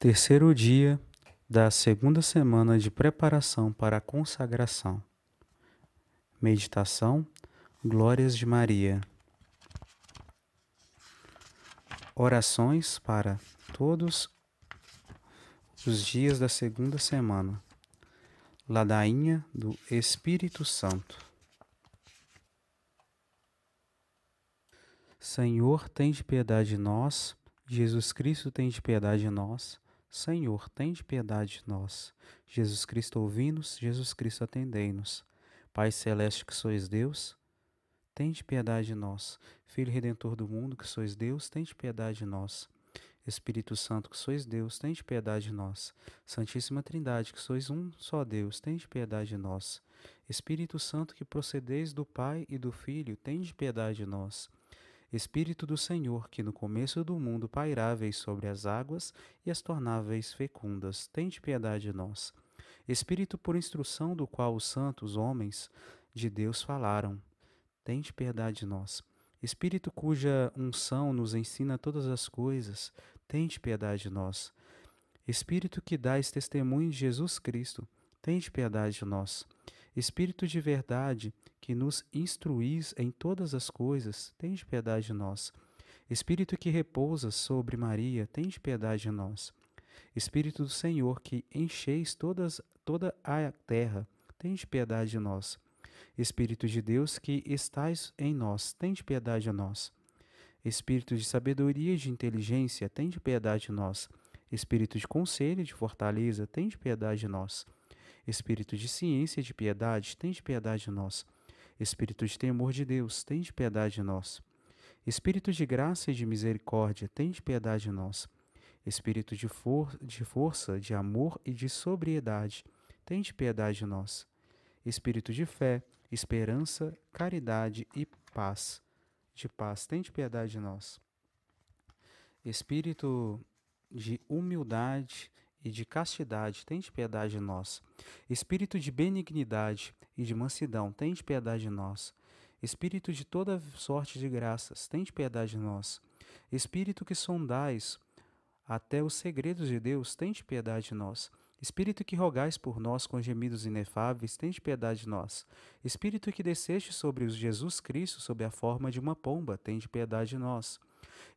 Terceiro dia da segunda semana de preparação para a consagração. Meditação, Glórias de Maria. Orações para todos os dias da segunda semana. Ladainha do Espírito Santo. Senhor, tende piedade de nós. Jesus Cristo, tende piedade de nós. Senhor, tende piedade de nós. Jesus Cristo, ouvi-nos. Jesus Cristo, atendei-nos. Pai celeste que sois Deus, tende piedade de nós. Filho Redentor do mundo que sois Deus, tende piedade de nós. Espírito Santo que sois Deus, tende piedade de nós. Santíssima Trindade que sois um só Deus, tende piedade de nós. Espírito Santo que procedeis do Pai e do Filho, tende piedade de nós. Espírito do Senhor, que no começo do mundo pairáveis sobre as águas e as tornáveis fecundas, tende piedade de nós. Espírito por instrução do qual os santos homens de Deus falaram, tende piedade de nós. Espírito cuja unção nos ensina todas as coisas, tende piedade de nós. Espírito que dais testemunho de Jesus Cristo, tende piedade de nós. Espírito de verdade, que nos instruís em todas as coisas, tende piedade de nós. Espírito que repousa sobre Maria, tende piedade de nós. Espírito do Senhor, que encheis toda a terra, tende piedade de nós. Espírito de Deus, que estais em nós, tende piedade de nós. Espírito de sabedoria e de inteligência, tende piedade de nós. Espírito de conselho e de fortaleza, tende piedade de nós. Espírito de ciência e de piedade, tende piedade de nós. Espírito de temor de Deus, tende piedade de nós. Espírito de graça e de misericórdia, tende piedade de nós. Espírito de força, de amor e de sobriedade, tende piedade de nós. Espírito de fé, esperança, caridade e paz, tende piedade de nós. Espírito de humildade e de castidade, tende piedade de nós. Espírito de benignidade e de mansidão, tende piedade de nós. Espírito de toda sorte de graças, tende piedade de nós. Espírito que sondais até os segredos de Deus, tende piedade de nós. Espírito que rogais por nós com gemidos inefáveis, tende piedade de nós. Espírito que desceste sobre os Jesus Cristo sob a forma de uma pomba, tende piedade de nós.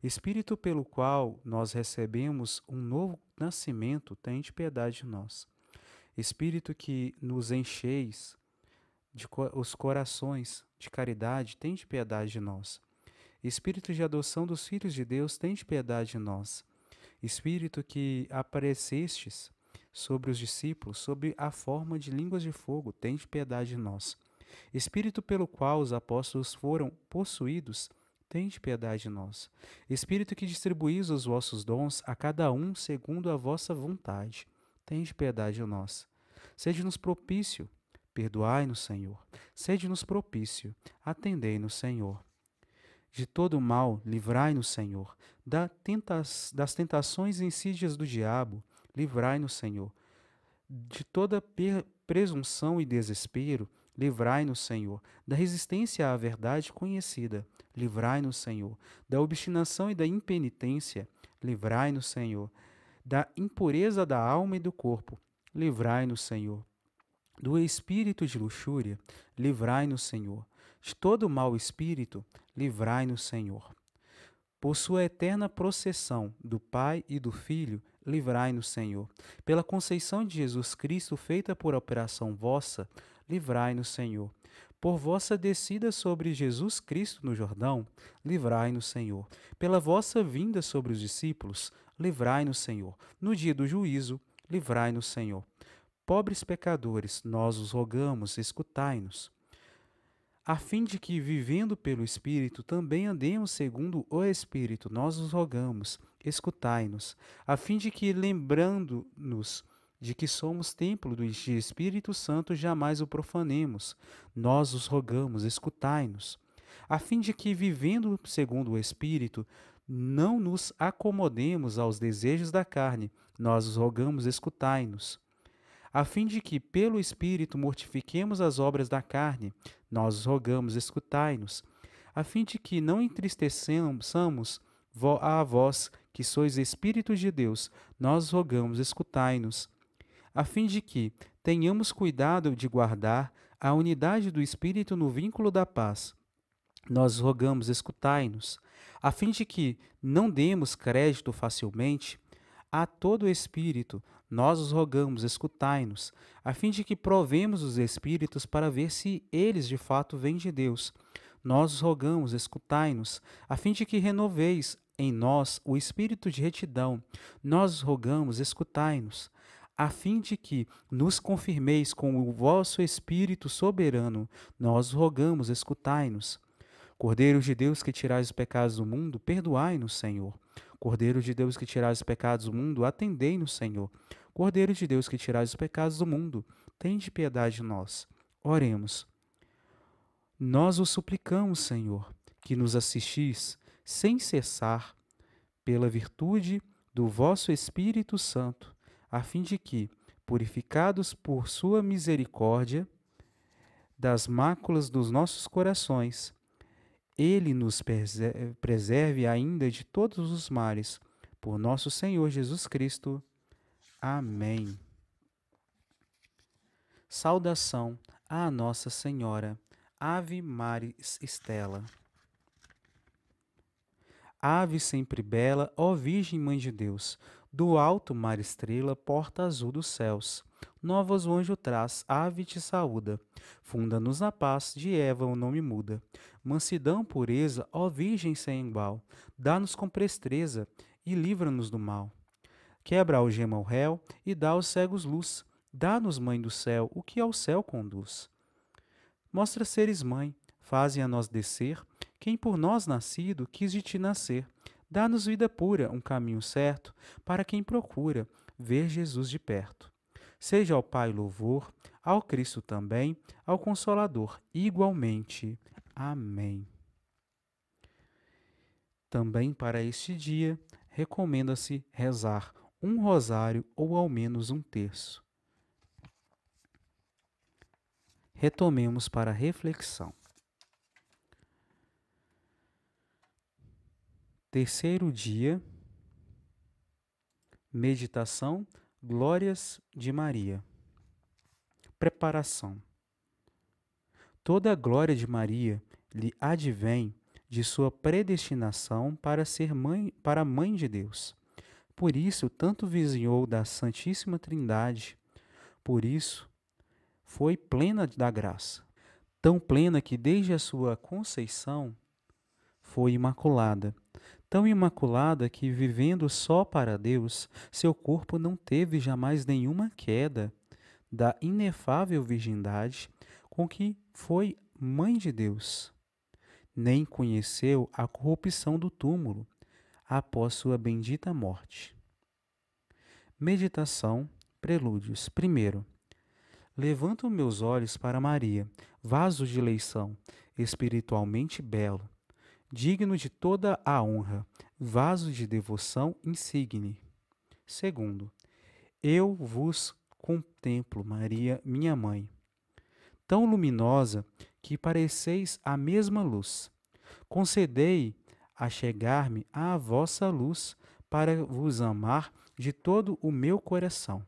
Espírito pelo qual nós recebemos um novo nascimento, tende piedade de nós. Espírito que nos encheis os corações de caridade, tende piedade de nós. Espírito de adoção dos filhos de Deus, tende piedade de nós. Espírito que aparecestes sobre os discípulos, sob a forma de línguas de fogo, tende piedade de nós. Espírito pelo qual os apóstolos foram possuídos, tende piedade de nós. Espírito que distribuís os vossos dons a cada um segundo a vossa vontade, tende piedade de nós. Sede-nos propício, perdoai-nos, Senhor. Sede-nos propício, atendei-nos, Senhor. De todo mal, livrai-nos, Senhor. Das tentações e insídias do diabo, livrai-nos, Senhor. De toda presunção e desespero, livrai-nos, Senhor. Da resistência à verdade conhecida, livrai-nos, Senhor. Da obstinação e da impenitência, livrai-nos, Senhor. Da impureza da alma e do corpo, livrai-nos, Senhor. Do espírito de luxúria, livrai-nos, Senhor. De todo mau espírito, livrai-nos, Senhor. Por sua eterna processão do Pai e do Filho, livrai-nos, Senhor. Pela conceição de Jesus Cristo feita por operação vossa, livrai-nos, Senhor. Por vossa descida sobre Jesus Cristo no Jordão, livrai-nos, Senhor. Pela vossa vinda sobre os discípulos, livrai-nos, Senhor. No dia do juízo, livrai-nos, Senhor. Pobres pecadores, nós os rogamos, escutai-nos. A fim de que, vivendo pelo Espírito, também andemos segundo o Espírito, nós os rogamos, escutai-nos. A fim de que, lembrando-nos de que somos templo do Espírito Santo, jamais o profanemos, nós os rogamos, escutai-nos. A fim de que, vivendo segundo o Espírito, não nos acomodemos aos desejos da carne, nós os rogamos, escutai-nos. A fim de que, pelo Espírito, mortifiquemos as obras da carne, nós os rogamos, escutai-nos. A fim de que não entristeçamos a vós que sois Espíritos de Deus, nós rogamos, escutai-nos, a fim de que tenhamos cuidado de guardar a unidade do Espírito no vínculo da paz. Nós rogamos, escutai-nos, a fim de que não demos crédito facilmente a todo espírito. Nós os rogamos, escutai-nos, a fim de que provemos os espíritos para ver se eles de fato vêm de Deus. Nós os rogamos, escutai-nos, a fim de que renoveis em nós o espírito de retidão. Nós os rogamos, escutai-nos, a fim de que nos confirmeis com o vosso Espírito soberano. Nós os rogamos, escutai-nos. Cordeiro de Deus que tirais os pecados do mundo, perdoai-nos, Senhor. Cordeiro de Deus que tirais os pecados do mundo, atendei-nos, Senhor. Cordeiro de Deus que tirais os pecados do mundo, tende piedade de nós. Oremos. Nós os suplicamos, Senhor, que nos assistis sem cessar pela virtude do vosso Espírito Santo, a fim de que, purificados por sua misericórdia das máculas dos nossos corações, ele nos preserve ainda de todos os males. Por nosso Senhor Jesus Cristo. Amém. Saudação à Nossa Senhora. Ave Maris Stella. Ave sempre bela, ó Virgem Mãe de Deus, do alto mar estrela, porta azul dos céus. Novas o anjo traz, ave te saúda. Funda-nos na paz, de Eva o nome muda. Mansidão, pureza, ó Virgem sem igual, dá-nos com presteza e livra-nos do mal. Quebra a algema ao réu e dá aos cegos luz. Dá-nos, Mãe do céu, o que ao céu conduz. Mostra seres mãe, faze a nós descer, quem por nós nascido quis de ti nascer. Dá-nos vida pura, um caminho certo, para quem procura ver Jesus de perto. Seja ao Pai louvor, ao Cristo também, ao Consolador, igualmente. Amém. Também para este dia, recomenda-se rezar um rosário ou ao menos um terço. Retomemos para a reflexão. Terceiro dia, meditação, glórias de Maria. Preparação. Toda a glória de Maria lhe advém de sua predestinação para ser mãe de Deus. Por isso, tanto vizinhou da Santíssima Trindade, por isso foi plena da graça, tão plena que desde a sua conceição foi imaculada, tão imaculada que, vivendo só para Deus, seu corpo não teve jamais nenhuma queda da inefável virgindade com que foi mãe de Deus, nem conheceu a corrupção do túmulo após sua bendita morte. Meditação, prelúdios. Primeiro, levanto meus olhos para Maria, vaso de eleição, espiritualmente belo, digno de toda a honra, vaso de devoção insigne. Segundo, eu vos contemplo, Maria, minha mãe, tão luminosa que pareceis a mesma luz. Concedei a chegar-me à vossa luz para vos amar de todo o meu coração.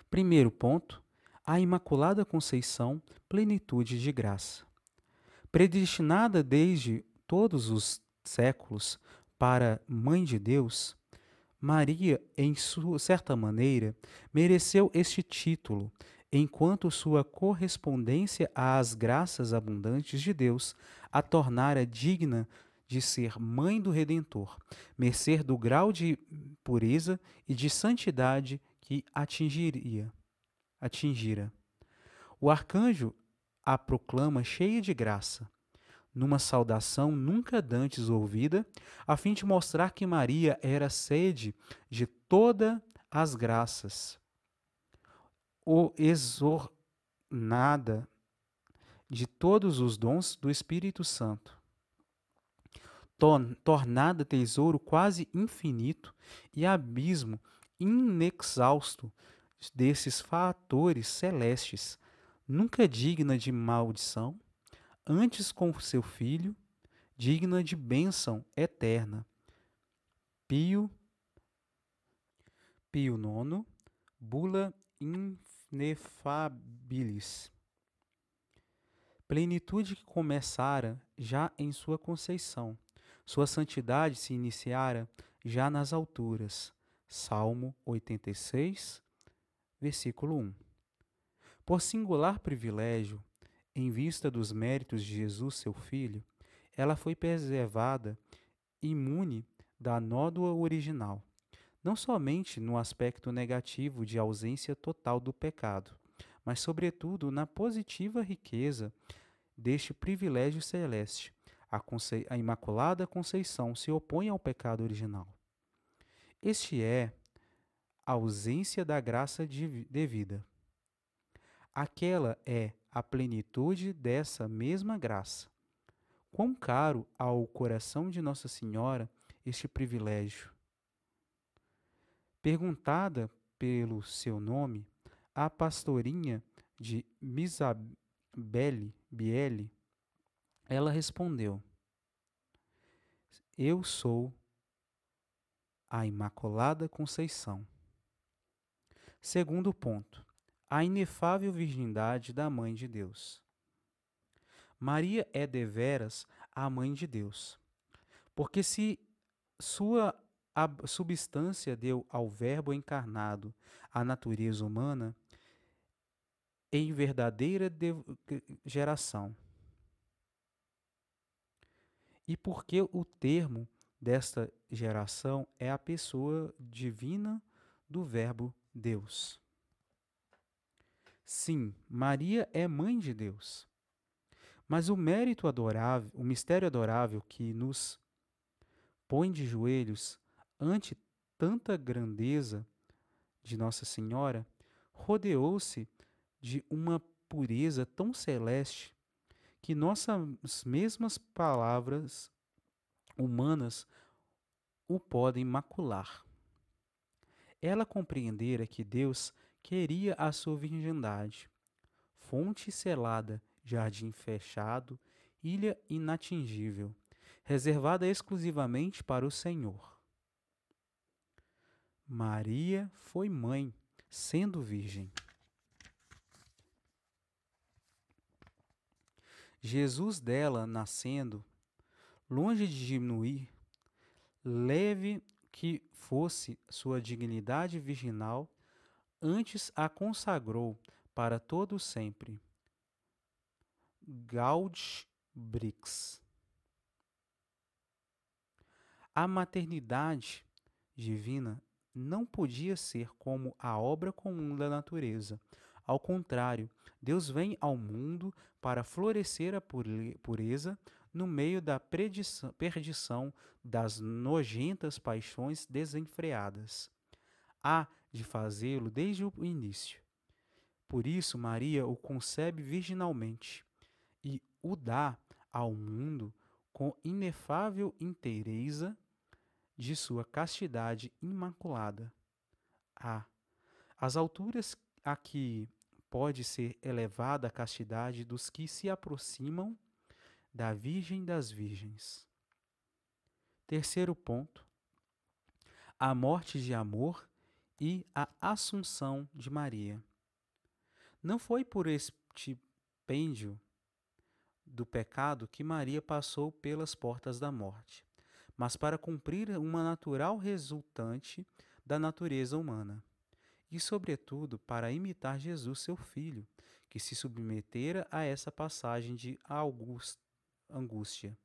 Primeiro ponto, a Imaculada Conceição, plenitude de graça. Predestinada desde todos os séculos para Mãe de Deus, Maria, em certa maneira, mereceu este título, enquanto sua correspondência às graças abundantes de Deus a tornara digna de ser mãe do Redentor, mercê do grau de pureza e de santidade que atingira. O arcanjo a proclama cheia de graça, numa saudação nunca dantes ouvida, a fim de mostrar que Maria era sede de todas as graças, ou exornada de todos os dons do Espírito Santo, tornada tesouro quase infinito e abismo inexausto desses fatores celestes, nunca digna de maldição, antes com seu Filho, digna de bênção eterna. Pio, Pio IX, Bula Inefabilis. Plenitude que começara já em sua conceição. Sua santidade se iniciara já nas alturas. Salmo 86, versículo 1. Por singular privilégio, em vista dos méritos de Jesus, seu Filho, ela foi preservada imune da nódoa original, não somente no aspecto negativo de ausência total do pecado, mas, sobretudo, na positiva riqueza deste privilégio celeste. A Imaculada Conceição se opõe ao pecado original. Este é a ausência da graça devida. Aquela é a plenitude dessa mesma graça. Quão caro ao coração de Nossa Senhora este privilégio! Perguntada pelo seu nome, a pastorinha de Biele, ela respondeu: Eu sou a Imaculada Conceição. Segundo ponto, a inefável virgindade da Mãe de Deus. Maria é deveras a Mãe de Deus, porque se sua substância deu ao Verbo encarnado a natureza humana em verdadeira geração. E porque o termo desta geração é a pessoa divina do Verbo Deus. Sim, Maria é mãe de Deus. Mas o mérito adorável, o mistério adorável que nos põe de joelhos ante tanta grandeza de Nossa Senhora, rodeou-se de uma pureza tão celeste que nossas mesmas palavras humanas o podem macular. Ela compreendera que Deus queria a sua virgindade, fonte selada, jardim fechado, ilha inatingível, reservada exclusivamente para o Senhor. Maria foi mãe, sendo virgem. Jesus dela nascendo, longe de diminuir, leve que fosse sua dignidade virginal, antes a consagrou para todo sempre. Gaudium Brix. A maternidade divina não podia ser como a obra comum da natureza. Ao contrário, Deus vem ao mundo para florescer a pureza no meio da perdição das nojentas paixões desenfreadas. Há de fazê-lo desde o início. Por isso, Maria o concebe virginalmente e o dá ao mundo com inefável inteireza de sua castidade imaculada. As alturas a que pode ser elevada a castidade dos que se aproximam da Virgem das Virgens. Terceiro ponto, a morte de amor e a Assunção de Maria. Não foi por estipêndio do pecado que Maria passou pelas portas da morte, mas para cumprir uma natural resultante da natureza humana, e, sobretudo, para imitar Jesus, seu Filho, que se submetera a essa passagem de angústia.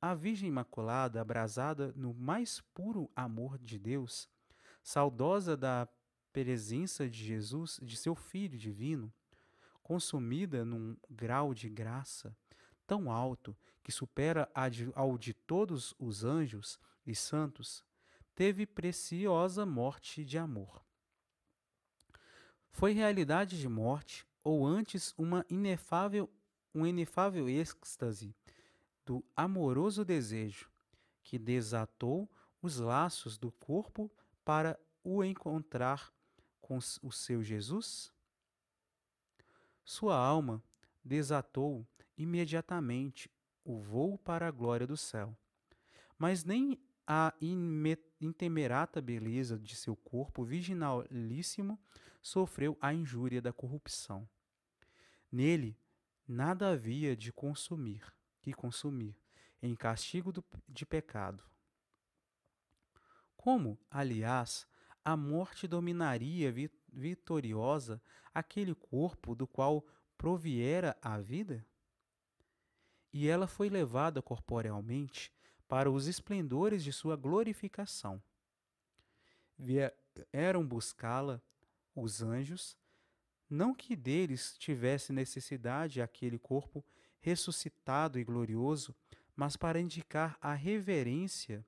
A Virgem Imaculada, abrasada no mais puro amor de Deus, saudosa da presença de Jesus, de seu Filho divino, consumida num grau de graça tão alto que supera ao de todos os anjos e santos, teve preciosa morte de amor. Foi realidade de morte, ou antes um inefável êxtase do amoroso desejo que desatou os laços do corpo para o encontrar com o seu Jesus? Sua alma desatou imediatamente o voo para a glória do céu. Mas nem a intemerata beleza de seu corpo virginalíssimo sofreu a injúria da corrupção. Nele nada havia que consumir, em castigo de pecado. Como, aliás, a morte dominaria vitoriosa aquele corpo do qual proviera a vida? E ela foi levada corporealmente para os esplendores de sua glorificação. Vieram buscá-la os anjos, não que deles tivesse necessidade aquele corpo ressuscitado e glorioso, mas para indicar a reverência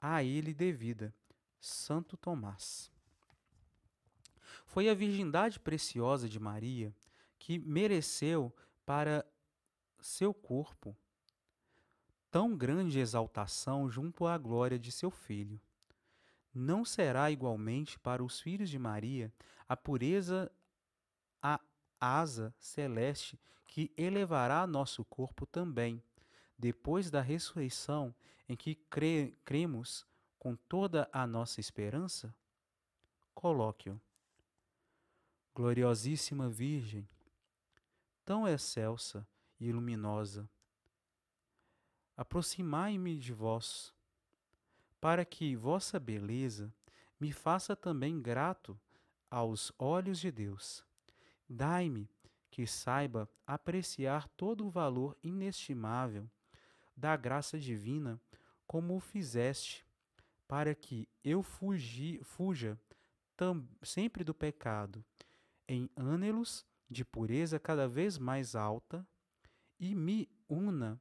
a ele devida. Santo Tomás. Foi a virgindade preciosa de Maria que mereceu para seu corpo tão grande exaltação junto à glória de seu Filho. Não será igualmente para os filhos de Maria a pureza, a asa celeste que elevará nosso corpo também, depois da ressurreição em que cremos com toda a nossa esperança? Colóquio. Gloriosíssima Virgem, tão excelsa e luminosa, aproximai-me de vós, para que vossa beleza me faça também grato aos olhos de Deus. Dai-me que saiba apreciar todo o valor inestimável da graça divina, como o fizeste, para que eu fuja sempre do pecado, em ânelos de pureza cada vez mais alta, e me una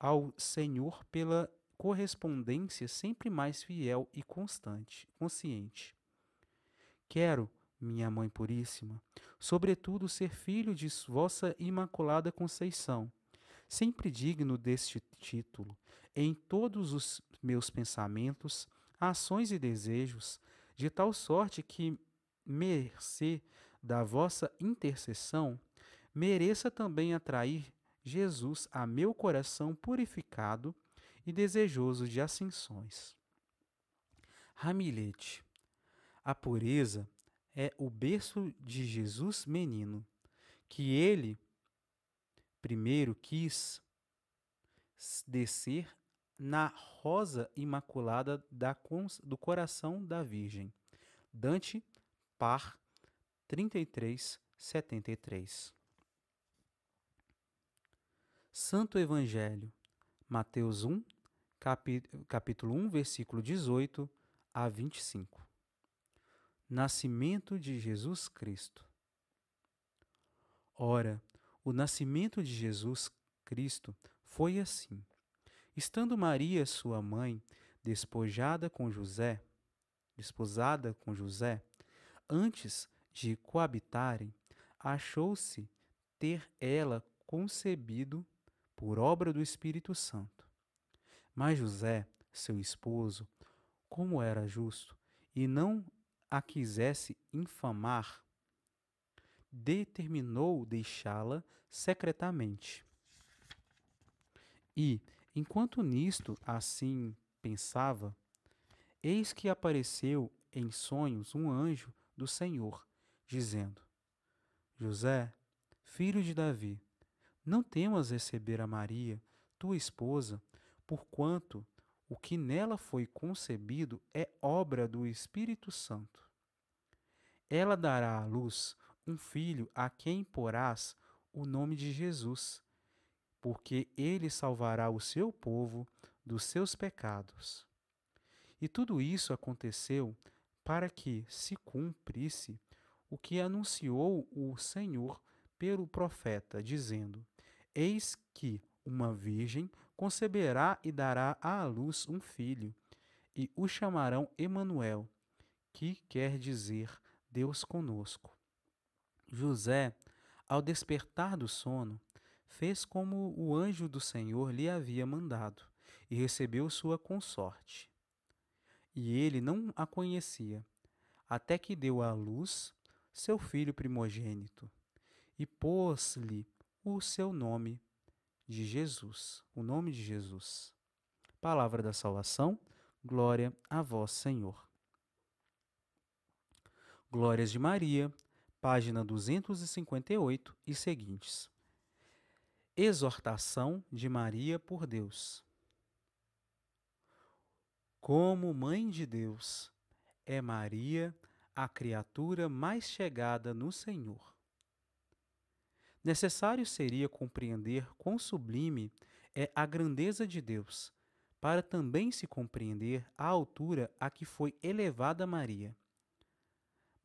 ao Senhor pela correspondência sempre mais fiel e consciente. Quero, minha Mãe Puríssima, sobretudo ser filho de vossa Imaculada Conceição, sempre digno deste título, em todos os meus pensamentos, ações e desejos, de tal sorte que, mercê da vossa intercessão, mereça também atrair Jesus a meu coração purificado e desejoso de ascensões. Ramilete. A pureza é o berço de Jesus menino, que ele primeiro quis descer na rosa imaculada do coração da Virgem. Dante, par 3373. Santo Evangelho, Mateus 1, capítulo 1, versículo 18 a 25. Nascimento de Jesus Cristo. Ora, o nascimento de Jesus Cristo foi assim. Estando Maria, sua mãe, desposada com José, antes de coabitarem, achou-se ter ela concebido por obra do Espírito Santo. Mas José, seu esposo, como era justo, e não a quisesse infamar, determinou deixá-la secretamente. E, enquanto nisto assim pensava, eis que apareceu em sonhos um anjo do Senhor, dizendo: José, filho de Davi, não temas receber a Maria, tua esposa, porquanto o que nela foi concebido é obra do Espírito Santo. Ela dará à luz um filho a quem porás o nome de Jesus, porque ele salvará o seu povo dos seus pecados. E tudo isso aconteceu para que se cumprisse o que anunciou o Senhor pelo profeta, dizendo: Eis que uma virgem conceberá e dará à luz um filho, e o chamarão Emanuel, que quer dizer Deus conosco. José, ao despertar do sono, fez como o anjo do Senhor lhe havia mandado, e recebeu sua consorte. E ele não a conhecia, até que deu à luz seu filho primogênito, e pôs-lhe o seu nome de Jesus, o nome de Jesus. Palavra da salvação, Glória a vós, Senhor. Glórias de Maria, página 258 e seguintes. Exortação de Maria por Deus. Como Mãe de Deus, é Maria a criatura mais chegada no Senhor. Necessário seria compreender quão sublime é a grandeza de Deus, para também se compreender a altura a que foi elevada Maria.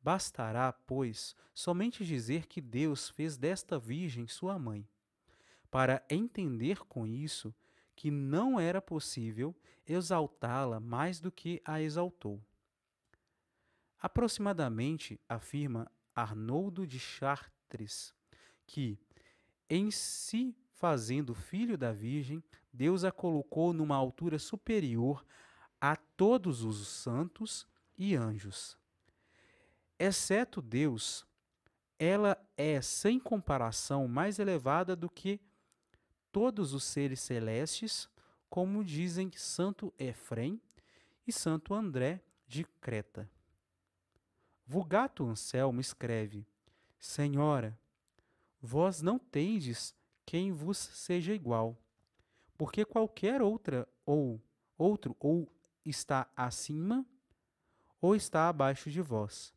Bastará, pois, somente dizer que Deus fez desta Virgem sua mãe, para entender com isso que não era possível exaltá-la mais do que a exaltou. Aproximadamente, afirma Arnoldo de Chartres, que, em se fazendo filho da Virgem, Deus a colocou numa altura superior a todos os santos e anjos. Exceto Deus, ela é sem comparação mais elevada do que todos os seres celestes, como dizem Santo Efrem e Santo André de Creta. Vulgato Anselmo escreve: Senhora, vós não tendes quem vos seja igual, porque qualquer outro ou está acima ou está abaixo de vós.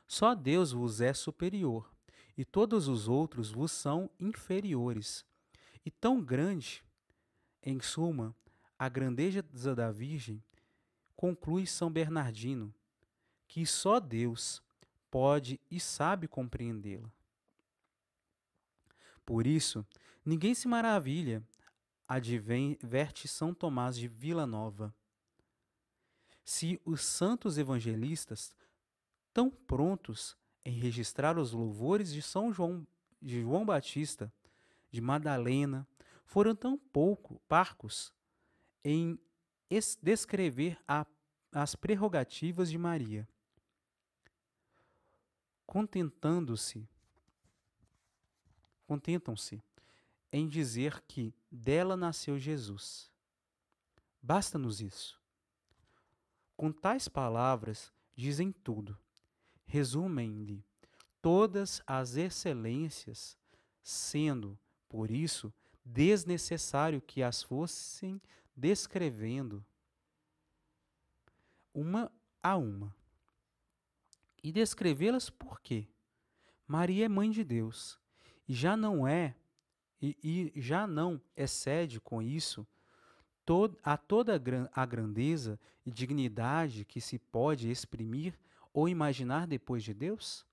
Só Deus vos é superior, e todos os outros vos são inferiores. E tão grande, em suma, a grandeza da Virgem, conclui São Bernardino, que só Deus pode e sabe compreendê-la. Por isso, ninguém se maravilha, adverte São Tomás de Vilanova. Se os santos evangelistas, tão prontos em registrar os louvores de João Batista, de Madalena, foram tão pouco parcos em descrever as prerrogativas de Maria, contentam-se em dizer que dela nasceu Jesus. Basta-nos isso. Com tais palavras dizem tudo, resumem-lhe todas as excelências, sendo, por isso, desnecessário que as fossem descrevendo uma a uma. E descrevê-las por quê? Maria é mãe de Deus, e já não excede com isso toda a grandeza e dignidade que se pode exprimir ou imaginar depois de Deus?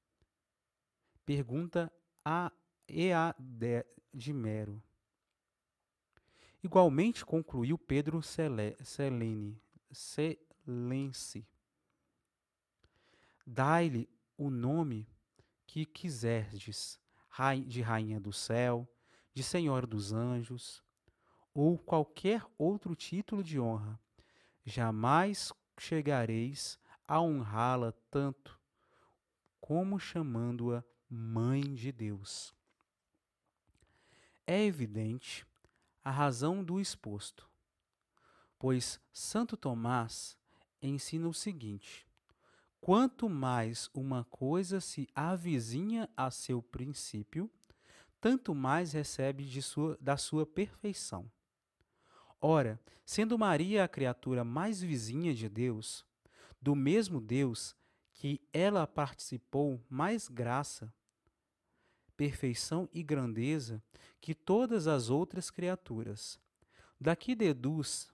Pergunta a de Mero. Igualmente concluiu Pedro Celense. Dai-lhe o nome que quiserdes, de Rainha do Céu, de Senhora dos Anjos, ou qualquer outro título de honra. Jamais chegareis a honrá-la tanto como chamando-a Mãe de Deus. É evidente a razão do exposto, pois Santo Tomás ensina o seguinte: quanto mais uma coisa se avizinha a seu princípio, tanto mais recebe da sua perfeição. Ora, sendo Maria a criatura mais vizinha de Deus, do mesmo Deus que ela participou mais graça, perfeição e grandeza que todas as outras criaturas. Daqui deduz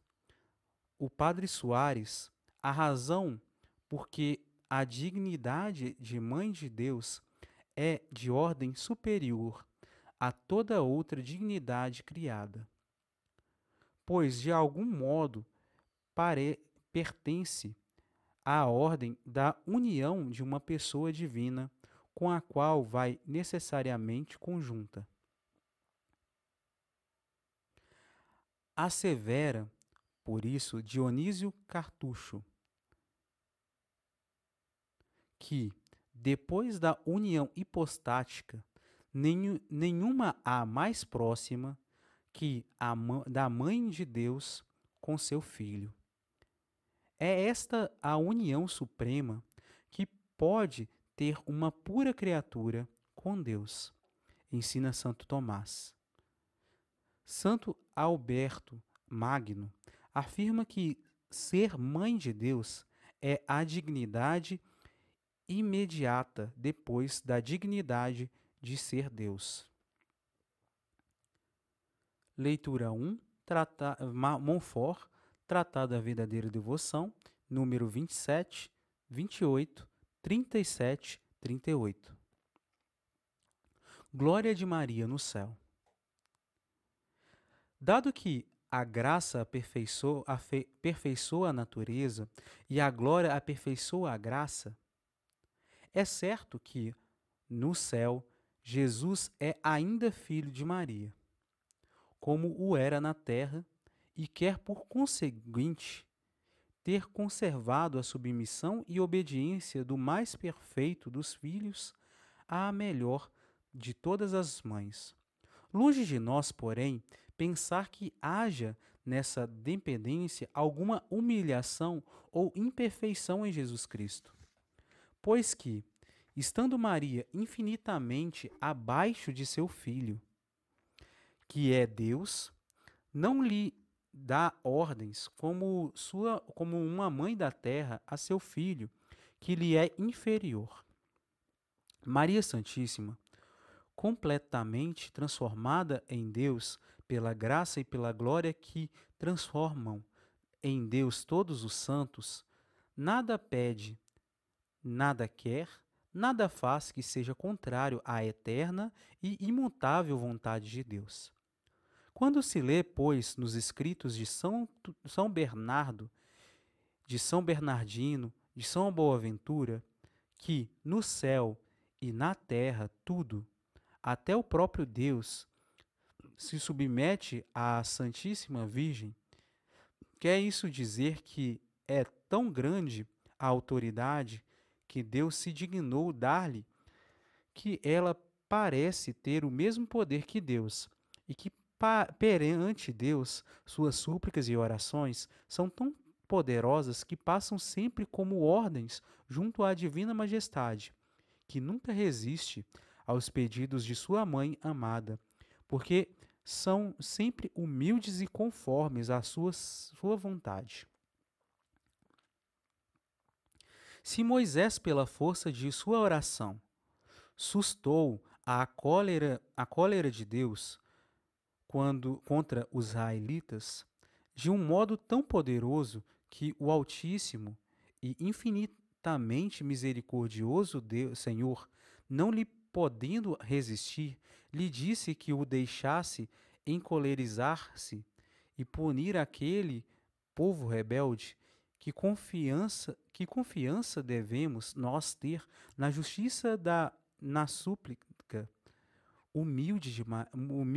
o Padre Soares a razão porque a dignidade de Mãe de Deus é de ordem superior a toda outra dignidade criada, pois de algum modo pertence à ordem da união de uma pessoa divina com a qual vai necessariamente conjunta. Assevera, por isso, Dionísio Cartucho, que, depois da união hipostática, nenhuma há mais próxima que a da Mãe de Deus com seu Filho. É esta a união suprema que pode ter uma pura criatura com Deus, ensina Santo Tomás. Santo Alberto Magno afirma que ser mãe de Deus é a dignidade imediata depois da dignidade de ser Deus. Leitura 1, Montfort, Tratado da Verdadeira Devoção, número 27, 28, 37, 38. Glória de Maria no céu. Dado que a graça aperfeiçoa a natureza e a glória aperfeiçoa a graça, é certo que, no céu, Jesus é ainda filho de Maria, como o era na terra, e quer, por conseguinte, ter conservado a submissão e obediência do mais perfeito dos filhos à melhor de todas as mães. Longe de nós, porém, pensar que haja nessa dependência alguma humilhação ou imperfeição em Jesus Cristo. Pois que, estando Maria infinitamente abaixo de seu filho, que é Deus, não lhe dá ordens como uma mãe da terra a seu filho, que lhe é inferior. Maria Santíssima, completamente transformada em Deus pela graça e pela glória que transformam em Deus todos os santos, nada pede, nada quer, nada faz que seja contrário à eterna e imutável vontade de Deus. Quando se lê, pois, nos escritos de São Bernardo, de São Bernardino, de São Boaventura, que no céu e na terra tudo, até o próprio Deus, se submete à Santíssima Virgem, quer isso dizer que é tão grande a autoridade que Deus se dignou dar-lhe, que ela parece ter o mesmo poder que Deus, e que perante Deus suas súplicas e orações são tão poderosas que passam sempre como ordens junto à Divina Majestade, que nunca resiste aos pedidos de sua mãe amada, porque são sempre humildes e conformes à sua vontade. Se Moisés, pela força de sua oração, sustou a cólera de Deus contra os israelitas, de um modo tão poderoso que o Altíssimo e infinitamente misericordioso Deus, Senhor, não lhe podendo resistir, lhe disse que o deixasse encolerizar-se e punir aquele povo rebelde. Que confiança devemos nós ter na justiça na súplica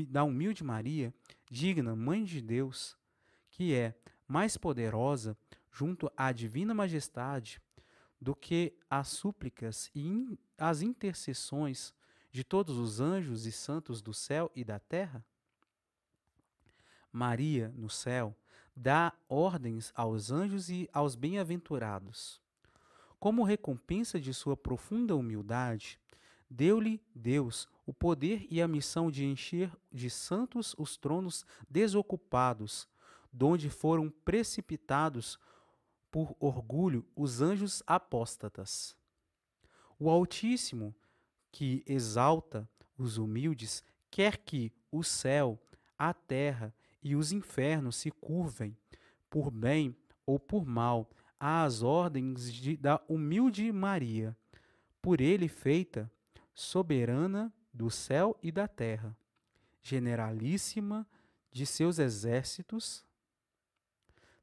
da humilde Maria, digna Mãe de Deus, que é mais poderosa junto à Divina Majestade do que as súplicas e as intercessões de todos os anjos e santos do céu e da terra? Maria, no céu, dá ordens aos anjos e aos bem-aventurados. Como recompensa de sua profunda humildade, deu-lhe Deus o poder e a missão de encher de santos os tronos desocupados, donde foram precipitados por orgulho os anjos apóstatas. O Altíssimo, que exalta os humildes, quer que o céu, a terra e os infernos se curvem, por bem ou por mal, às ordens da humilde Maria, por ele feita, soberana do céu e da terra, generalíssima de seus exércitos,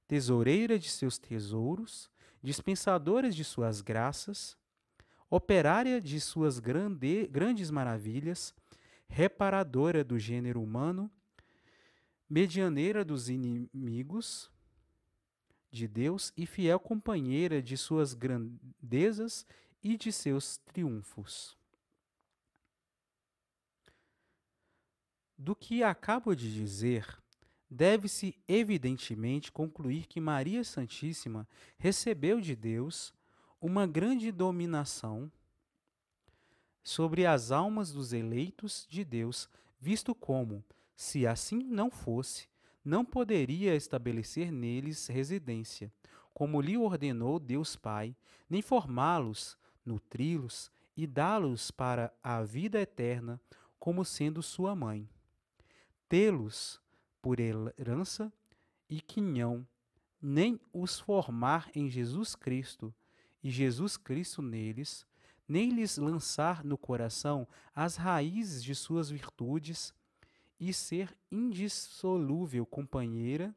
tesoureira de seus tesouros, dispensadora de suas graças, operária de suas grandes maravilhas, reparadora do gênero humano, medianeira dos inimigos de Deus e fiel companheira de suas grandezas e de seus triunfos. Do que acabo de dizer, deve-se evidentemente concluir que Maria Santíssima recebeu de Deus uma grande dominação sobre as almas dos eleitos de Deus, visto como, se assim não fosse, não poderia estabelecer neles residência, como lhe ordenou Deus Pai, nem formá-los, nutri-los e dá-los para a vida eterna, como sendo sua mãe. Tê-los por herança e quinhão, nem os formar em Jesus Cristo, e Jesus Cristo neles, nem lhes lançar no coração as raízes de suas virtudes, e ser indissolúvel companheira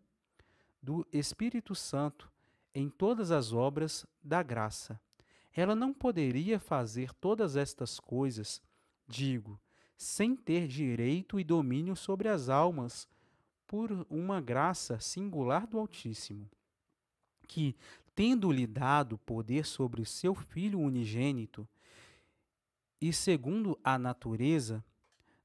do Espírito Santo em todas as obras da graça. Ela não poderia fazer todas estas coisas, digo, sem ter direito e domínio sobre as almas, por uma graça singular do Altíssimo, que, tendo-lhe dado poder sobre o seu Filho unigênito, e segundo a natureza,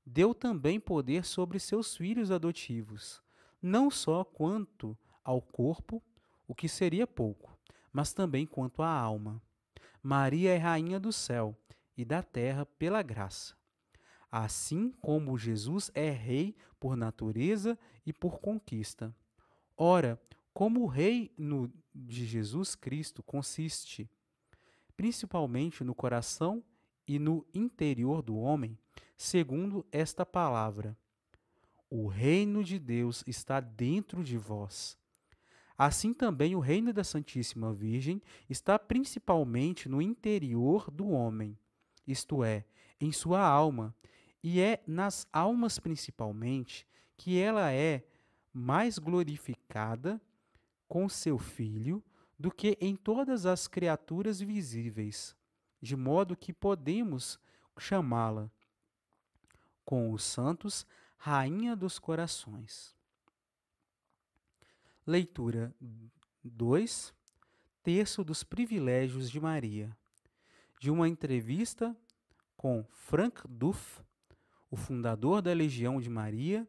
deu também poder sobre seus filhos adotivos, não só quanto ao corpo, o que seria pouco, mas também quanto à alma. Maria é rainha do céu e da terra pela graça, assim como Jesus é rei por natureza e por conquista. Ora, como o reino de Jesus Cristo consiste principalmente no coração e no interior do homem, segundo esta palavra: o reino de Deus está dentro de vós. Assim também o reino da Santíssima Virgem está principalmente no interior do homem, isto é, em sua alma, e é nas almas principalmente que ela é mais glorificada com seu Filho do que em todas as criaturas visíveis, de modo que podemos chamá-la, com os santos, Rainha dos Corações. Leitura 2, Terço dos Privilégios de Maria, de uma entrevista com Frank Duff, o fundador da Legião de Maria,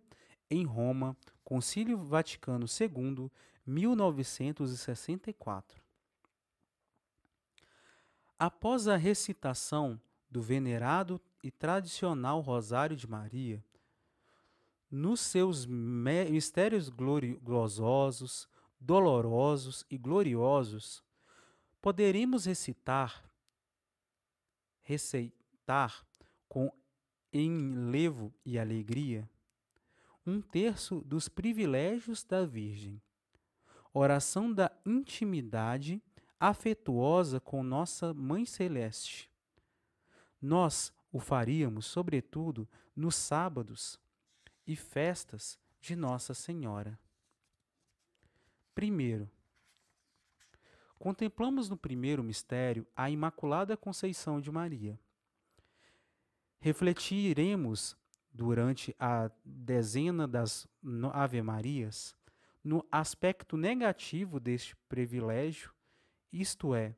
em Roma, Concílio Vaticano II, 1964. Após a recitação do venerado e tradicional Rosário de Maria, nos seus mistérios gozosos, dolorosos e gloriosos, poderemos receitar com enlevo e alegria um terço dos privilégios da Virgem, oração da intimidade afetuosa com nossa Mãe Celeste. Nós o faríamos, sobretudo, nos sábados e festas de Nossa Senhora. Primeiro, contemplamos no primeiro mistério a Imaculada Conceição de Maria. Refletiremos durante a dezena das Ave-Marias no aspecto negativo deste privilégio, isto é,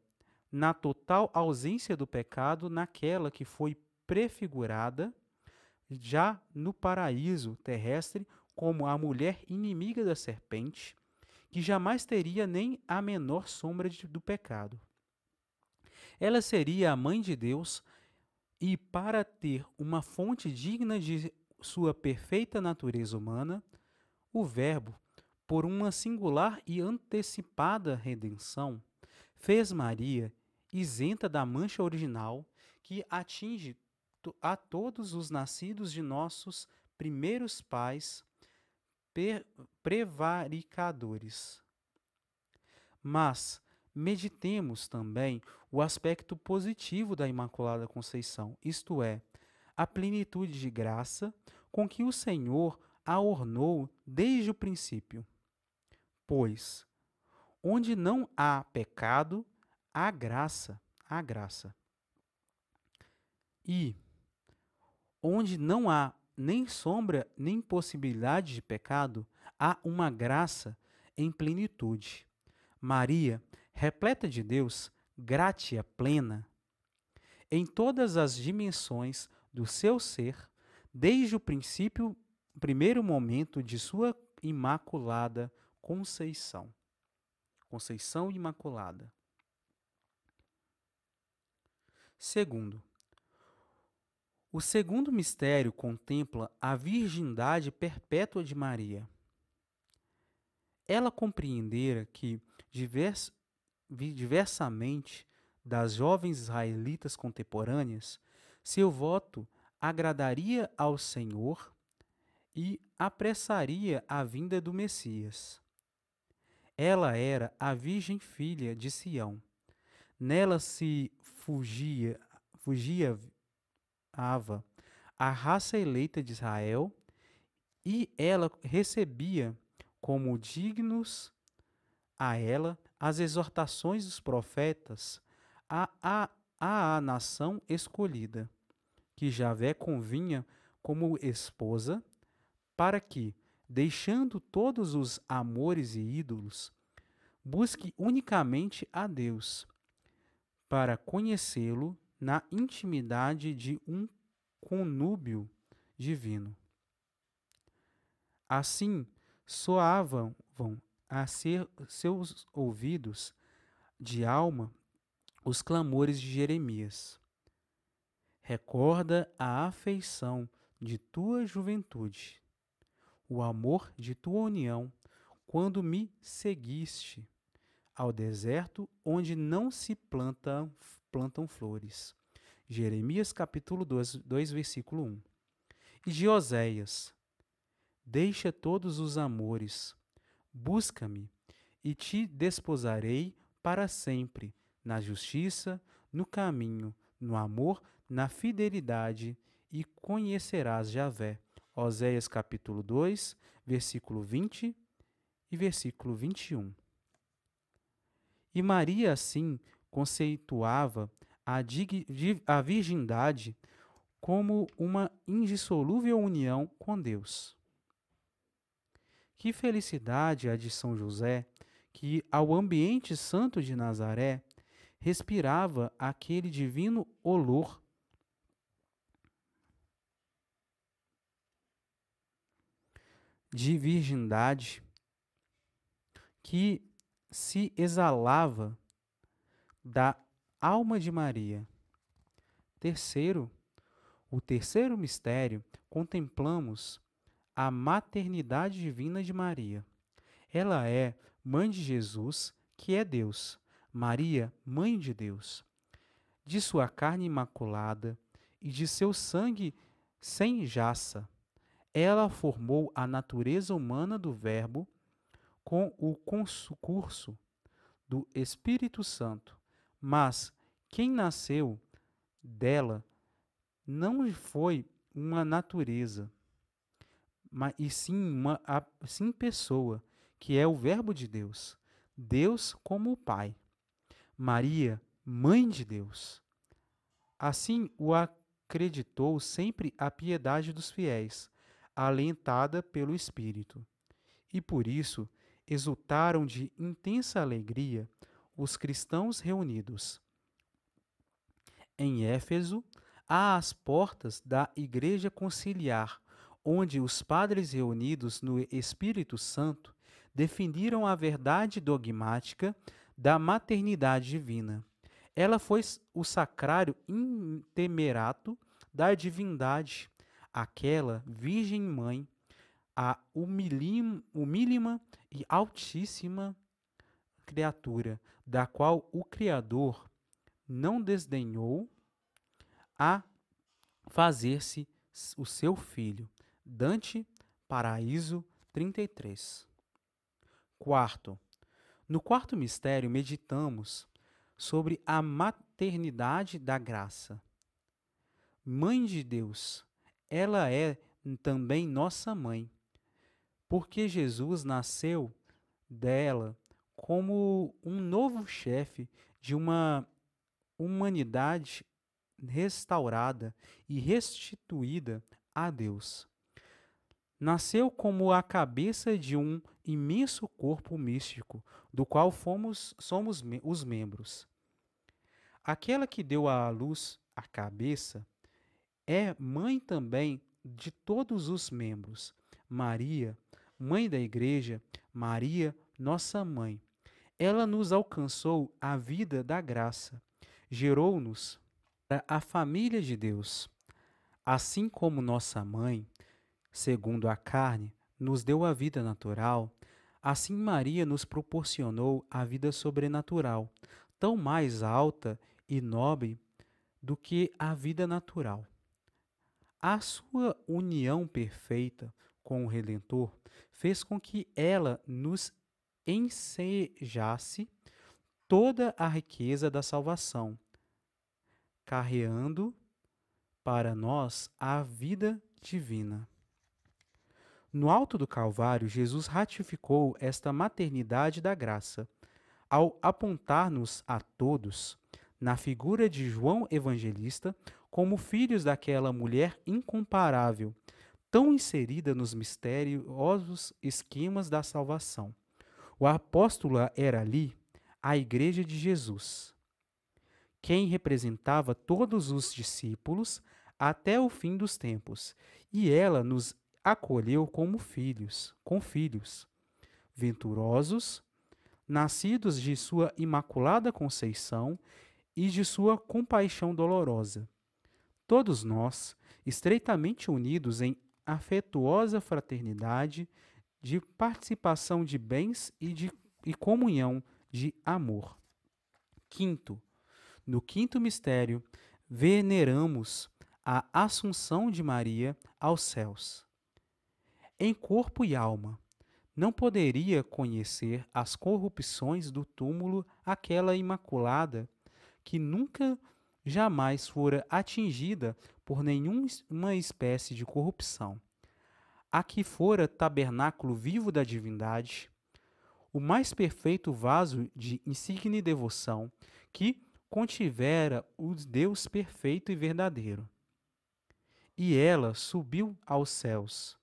na total ausência do pecado naquela que foi prefigurada já no paraíso terrestre como a mulher inimiga da serpente, que jamais teria nem a menor sombra do pecado. Ela seria a mãe de Deus e, para ter uma fonte digna de sua perfeita natureza humana, o Verbo, por uma singular e antecipada redenção, fez Maria isenta da mancha original que atinge a todos os nascidos de nossos primeiros pais prevaricadores. Mas meditemos também o aspecto positivo da Imaculada Conceição, isto é, a plenitude de graça com que o Senhor a ornou desde o princípio. Pois, onde não há pecado, há graça, há graça. E, onde não há nem sombra, nem possibilidade de pecado, há uma graça em plenitude. Maria, repleta de Deus, gratia plena, em todas as dimensões do seu ser, desde o primeiro momento de sua Imaculada Conceição. Conceição Imaculada. Segundo, o segundo mistério contempla a virgindade perpétua de Maria. Ela compreendera que, diversamente das jovens israelitas contemporâneas, seu voto agradaria ao Senhor e apressaria a vinda do Messias. Ela era a Virgem Filha de Sião. Nela se fugiava a raça eleita de Israel, e ela recebia como dignos a ela as exortações dos profetas à nação escolhida, que Javé convinha como esposa, para que, deixando todos os amores e ídolos, busque unicamente a Deus, para conhecê-lo na intimidade de um conúbio divino. Assim soavam a seus ouvidos de alma os clamores de Jeremias. Recorda a afeição de tua juventude, o amor de tua união, quando me seguiste ao deserto onde não se plantam flores. Jeremias capítulo 2, versículo 1. E de Oséias: deixa todos os amores, busca-me, e te desposarei para sempre, na justiça, no caminho, no amor, na fidelidade, e conhecerás Javé. Oséias capítulo 2, versículo 20 e versículo 21. E Maria, assim, conceituava a virgindade como uma indissolúvel união com Deus. Que felicidade a de São José, que ao ambiente santo de Nazaré respirava aquele divino olor de virgindade que se exalava da alma de Maria. O terceiro mistério, contemplamos a maternidade divina de Maria. Ela é mãe de Jesus, que é Deus. Maria, mãe de Deus. De sua carne imaculada e de seu sangue sem jaça, ela formou a natureza humana do Verbo com o concurso do Espírito Santo. Mas quem nasceu dela não foi uma natureza, e sim pessoa, que é o Verbo de Deus. Deus como o Pai. Maria, Mãe de Deus. Assim o acreditou sempre a piedade dos fiéis, alentada pelo Espírito. E por isso exultaram de intensa alegria os cristãos reunidos em Éfeso, às portas da Igreja Conciliar, onde os padres reunidos no Espírito Santo definiram a verdade dogmática da maternidade divina. Ela foi o sacrário intemerato da divindade, aquela Virgem Mãe, a humílima e altíssima criatura, da qual o Criador não desdenhou a fazer-se o seu filho. Dante, Paraíso 33. Quarto, no quarto mistério meditamos sobre a maternidade da graça. Mãe de Deus, ela é também nossa mãe, porque Jesus nasceu dela como um novo chefe de uma humanidade restaurada e restituída a Deus. Nasceu como a cabeça de um imenso corpo místico, do qual somos os membros. Aquela que deu à luz a cabeça é mãe também de todos os membros. Maria, mãe da Igreja, Maria, nossa mãe. Ela nos alcançou a vida da graça, gerou-nos para a família de Deus. Assim como nossa mãe, segundo a carne, nos deu a vida natural, assim Maria nos proporcionou a vida sobrenatural, tão mais alta e nobre do que a vida natural. A sua união perfeita com o Redentor fez com que ela nos ensejasse toda a riqueza da salvação, carreando para nós a vida divina. No alto do Calvário, Jesus ratificou esta maternidade da graça, ao apontar-nos a todos, na figura de João Evangelista, como filhos daquela mulher incomparável, tão inserida nos misteriosos esquemas da salvação. O apóstolo era ali a Igreja de Jesus, quem representava todos os discípulos até o fim dos tempos, e ela nos acolheu como filhos, com filhos, venturosos, nascidos de sua imaculada conceição e de sua compaixão dolorosa. Todos nós, estreitamente unidos em afetuosa fraternidade, de participação de bens e comunhão de amor. Quinto, no quinto mistério, veneramos a Assunção de Maria aos céus. Em corpo e alma, não poderia conhecer as corrupções do túmulo aquela imaculada que nunca jamais fora atingida por nenhuma espécie de corrupção. A que fora tabernáculo vivo da divindade, o mais perfeito vaso de insigne devoção que contivera o Deus perfeito e verdadeiro. E ela subiu aos céus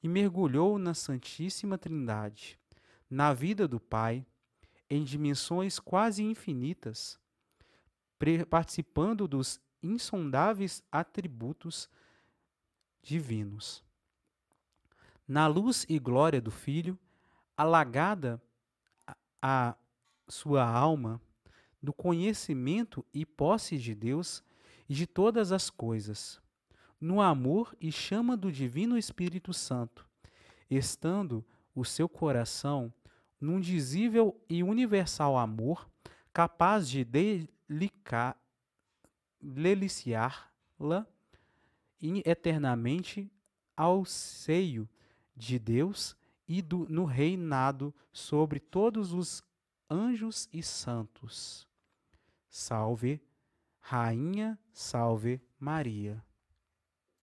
e mergulhou na Santíssima Trindade, na vida do Pai, em dimensões quase infinitas, participando dos insondáveis atributos divinos. Na luz e glória do Filho, alagada a sua alma do conhecimento e posse de Deus e de todas as coisas, no amor e chama do Divino Espírito Santo, estando o seu coração num dizível e universal amor capaz de deliciar-la eternamente ao seio de Deus e no reinado sobre todos os anjos e santos. Salve, Rainha, salve Maria.